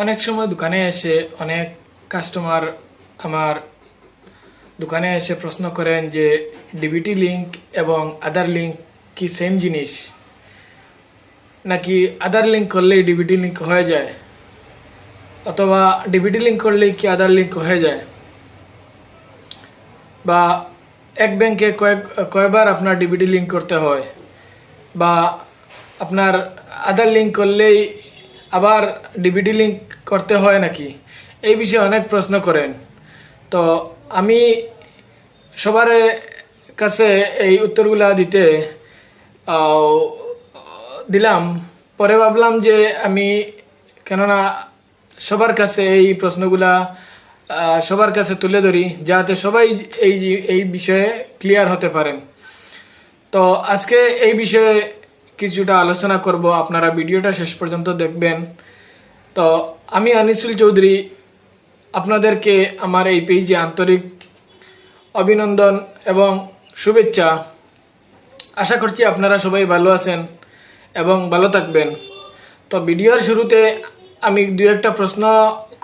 অনেক সময় দোকানে এসে অনেক কাস্টমার আমার দোকানে এসে প্রশ্ন করেন যে ডিবিটি লিংক এবং আধার লিংক কি সেম জিনিস, নাকি আধার লিংক করলেই ডিবিটি লিংক হয়ে যায়, অথবা ডিবিটি লিংক করলেই কি আধার লিংক হয়ে যায়, বা এক ব্যাংকে কয়বার আপনার ডিবিটি লিংক করতে হয়, বা আপনার আধার লিংক করলেই আবার ডিবিটি লিংক করতে হয় নাকি, এই বিষয়ে অনেক প্রশ্ন করেন। তো আমি সবার কাছে এই উত্তরগুলা দিতে দিলাম। পরে ভাবলাম যে আমি কেননা সবার কাছে এই প্রশ্নগুলা সবার কাছে তুলে ধরি, যাতে সবাই এই বিষয়ে ক্লিয়ার হতে পারেন। তো আজকে এই বিষয়ে কিছুটা আলোচনা করব, আপনারা ভিডিওটা শেষ পর্যন্ত দেখবেন। তো আমি আনিসুল চৌধুরী, আপনাদেরকে আমার এই পেজে আন্তরিক অভিনন্দন এবং শুভেচ্ছা। আশা করছি আপনারা সবাই ভালো আছেন এবং ভালো থাকবেন। তো ভিডিওর শুরুতে আমি দু একটা প্রশ্ন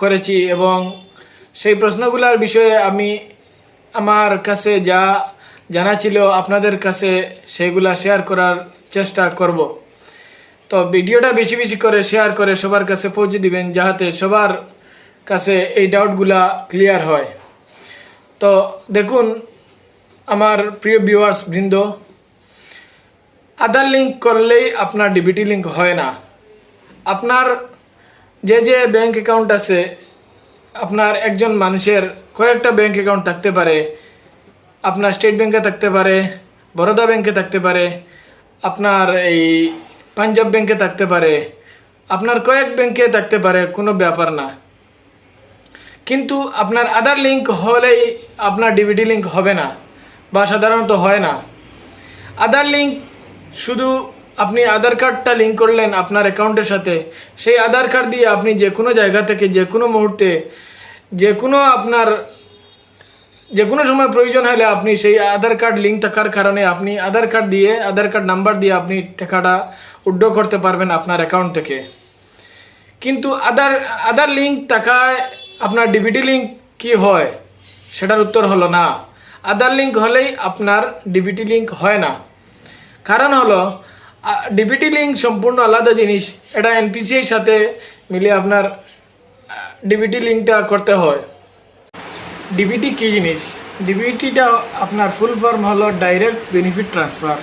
করেছি এবং সেই প্রশ্নগুলোর বিষয়ে আমি আমার কাছে যা জানা ছিল আপনাদের কাছে সেগুলা শেয়ার করার চেষ্টা করব। তো ভিডিওটা বেশি বেশি করে শেয়ার করে সবার কাছে পৌঁছে দিবেন, যাতে সবার কাছে এই ডাউটগুলা ক্লিয়ার হয়। তো দেখুন আমার প্রিয় ভিউয়ার্স বৃন্দ, আধার লিঙ্ক করলেই আপনার ডিবিটি লিঙ্ক হয় না। আপনার যে ব্যাংক অ্যাকাউন্ট আছে, আপনার একজন মানুষের কয়েকটা ব্যাংক অ্যাকাউন্ট থাকতে পারে। আপনার স্টেট ব্যাংকে থাকতে পারে, বরোদা ব্যাংকে থাকতে পারে, আপনার এই পাঞ্জাব ব্যাংকে থাকতে পারে, আপনার কয়েক ব্যাংকে থাকতে পারে, কোনো ব্যাপার না। কিন্তু আপনার আধার লিঙ্ক হলেই আপনার ডিবিটি লিঙ্ক হবে না, বা সাধারণত হয় না। আধার লিঙ্ক শুধু আপনি আধার কার্ডটা লিঙ্ক করলেন আপনার অ্যাকাউন্টের সাথে, সেই আধার কার্ড দিয়ে আপনি যে কোনো জায়গা থেকে যে কোনো মুহূর্তে যে কোনো সময় প্রয়োজন হলে আপনি সেই আধার কার্ড লিঙ্ক থাকার কারণে আপনি আধার কার্ড নাম্বার দিয়ে আপনি টাকাটা উইথড্র করতে পারবেন আপনার অ্যাকাউন্ট থেকে। কিন্তু আধার লিঙ্ক থাকায় আপনার ডিবিটি লিঙ্ক কি হয়, সেটার উত্তর হলো না। আধার লিঙ্ক হলেই আপনার ডিবিটি লিঙ্ক হয় না। কারণ হলো ডিবিটি লিঙ্ক সম্পূর্ণ আলাদা জিনিস। এটা এনপিসিআই সাথে মিলে আপনার ডিবিটি লিঙ্কটা করতে হয়। ডিবিটি কী জিনিস? ডিবিটিটা আপনার ফুল ফর্ম হলো ডাইরেক্ট বেনিফিট ট্রান্সফার।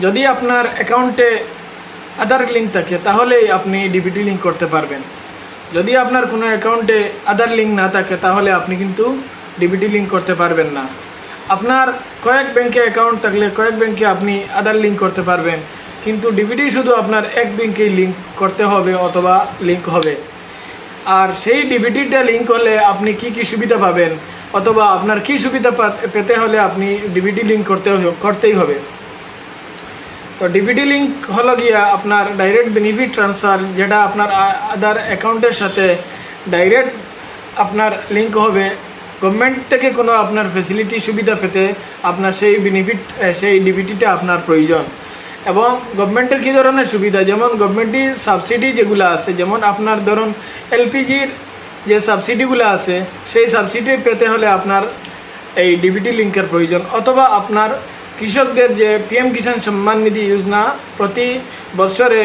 যদি আপনার অ্যাকাউন্টে আধার লিঙ্ক থাকে তাহলেই আপনি ডিবিটি লিঙ্ক করতে পারবেন। যদি আপনার কোনো অ্যাকাউন্টে আধার লিঙ্ক না থাকে তাহলে আপনি কিন্তু ডিবিটি লিঙ্ক করতে পারবেন না। আপনার কয়েক ব্যাংকে অ্যাকাউন্ট থাকলে কয়েক ব্যাংকে আপনি আধার লিঙ্ক করতে পারবেন, কিন্তু ডিবিটি শুধু আপনার এক ব্যাংকেই লিঙ্ক করতে হবে অথবা লিঙ্ক হবে। আর সেই ডিবিটিটা লিঙ্ক হলে আপনি কি কি সুবিধা পাবেন, অথবা আপনার কি সুবিধা পেতে হলে আপনি ডিবিটি লিঙ্ক করতেই হবে। তো ডিবিটি লিঙ্ক হলো গিয়া আপনার ডাইরেক্ট বেনিফিট ট্রান্সফার, যেটা আপনার আধার অ্যাকাউন্টের সাথে ডাইরেক্ট আপনার লিঙ্ক হবে। গভর্নমেন্ট থেকে কোনো আপনার ফেসিলিটি সুবিধা পেতে আপনার সেই ডিবিটিটা আপনার প্রয়োজন। এবং গভর্নমেন্টের কী ধরনের সুবিধা, যেমন গভর্নমেন্টের সাবসিডি যেগুলো আছে, যেমন আপনার ধরুন এলপিজির যে সাবসিডিগুলো আছে, সেই সাবসিডি পেতে হলে আপনার এই ডিবিটি লিঙ্কের প্রয়োজন। অথবা আপনার কৃষকদের যে পিএম কিষাণ সম্মান নিধি যোজনা প্রতি বছরে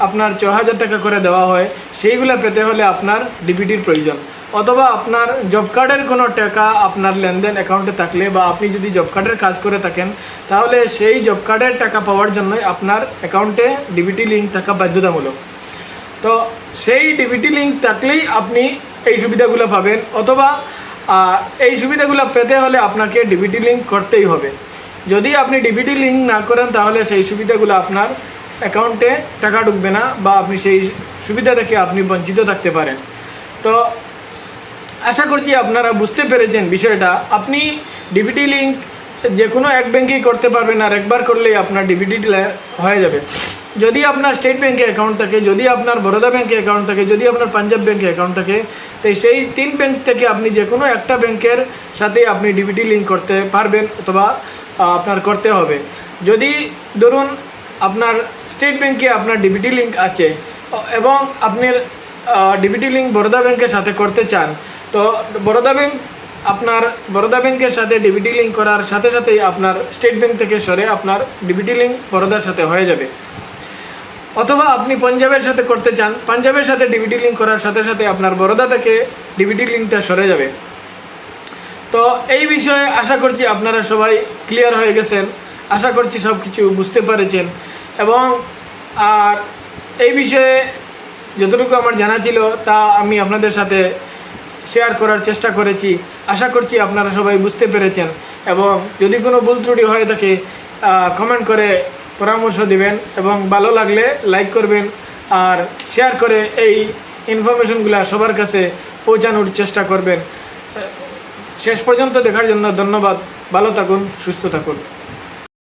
আপনার ৬,০০০ টাকা করে দেওয়া হয়, সেইগুলো পেতে হলে আপনার ডিবিটির প্রয়োজন। অথবা আপনার জব কার্ডের কোনো টাকা আপনার লেনদেন অ্যাকাউন্টে থাকলে, বা আপনি যদি জব কার্ডের কাজ করে থাকেন, তাহলে সেই জব কার্ডের টাকা পাওয়ার জন্যই আপনার অ্যাকাউন্টে ডিবিটি লিঙ্ক থাকা বাধ্যতামূলক। তো সেই ডিবিটি লিঙ্ক থাকলেই আপনি এই সুবিধাগুলো পাবেন। অথবা এই সুবিধাগুলো পেতে হলে আপনাকে ডিবিটি লিঙ্ক করতেই হবে। যদি আপনি ডিবিটি লিঙ্ক না করেন তাহলে সেই সুবিধাগুলো আপনার অ্যাকাউন্টে টাকা ঢুকবে না, বা আপনি সেই সুবিধা থেকে আপনি বঞ্চিত থাকতে পারেন। তো আশা করছি আপনারা বুঝতে পেরেছেন বিষয়টা। আপনি ডিবিটি লিঙ্ক যে কোনো এক ব্যাংকেই করতে পারবেন, আর একবার করলেই আপনার ডিবিটি হয়ে যাবে। যদি আপনার স্টেট ব্যাংকে অ্যাকাউন্ট থাকে, যদি আপনার বরোদা ব্যাংকে অ্যাকাউন্ট থাকে, যদি আপনার পাঞ্জাব ব্যাংকে অ্যাকাউন্ট থাকে, তো সেই 3 ব্যাংক থেকে আপনি যে কোনো একটা ব্যাংকের সাথে আপনি ডিবিটি লিঙ্ক করতে পারবেন, অথবা আপনার করতে হবে। যদি ধরুন আপনার স্টেট ব্যাংকে আপনার ডিবিটি লিঙ্ক আছে এবং আপনার ডিবিটি লিঙ্ক বরোদা ব্যাংকের সাথে করতে চান, তো বরোদা ব্যাংকের সাথে ডিবিটি লিঙ্ক করার সাথে সাথেই আপনার স্টেট ব্যাংক থেকে সরে আপনার ডিবিটি লিঙ্ক বরোদার সাথে হয়ে যাবে। অথবা আপনি পাঞ্জাবের সাথে করতে চান, পাঞ্জাবের সাথে ডিবিটি লিঙ্ক করার সাথে সাথে আপনার বরোদা থেকে ডিবিটি লিঙ্কটা সরে যাবে। তো এই বিষয়ে আশা করছি আপনারা সবাই ক্লিয়ার হয়ে গেছেন, আশা করছি সব কিছু বুঝতে পেরেছেন। এবং আর এই বিষয়ে যতটুকু আমার জানা ছিল তা আমি আপনাদের সাথে শেয়ার করার চেষ্টা করেছি। আশা করছি আপনারা সবাই বুঝতে পেরেছেন, এবং যদি কোনো ভুল ত্রুটি হয়ে থাকে কমেন্ট করে পরামর্শ দিবেন, এবং ভালো লাগলে লাইক করবেন আর শেয়ার করে এই ইনফরমেশনগুলো সবার কাছে পৌঁছানোর চেষ্টা করবেন। শেষ পর্যন্ত দেখার জন্য ধন্যবাদ। ভালো থাকুন, সুস্থ থাকুন।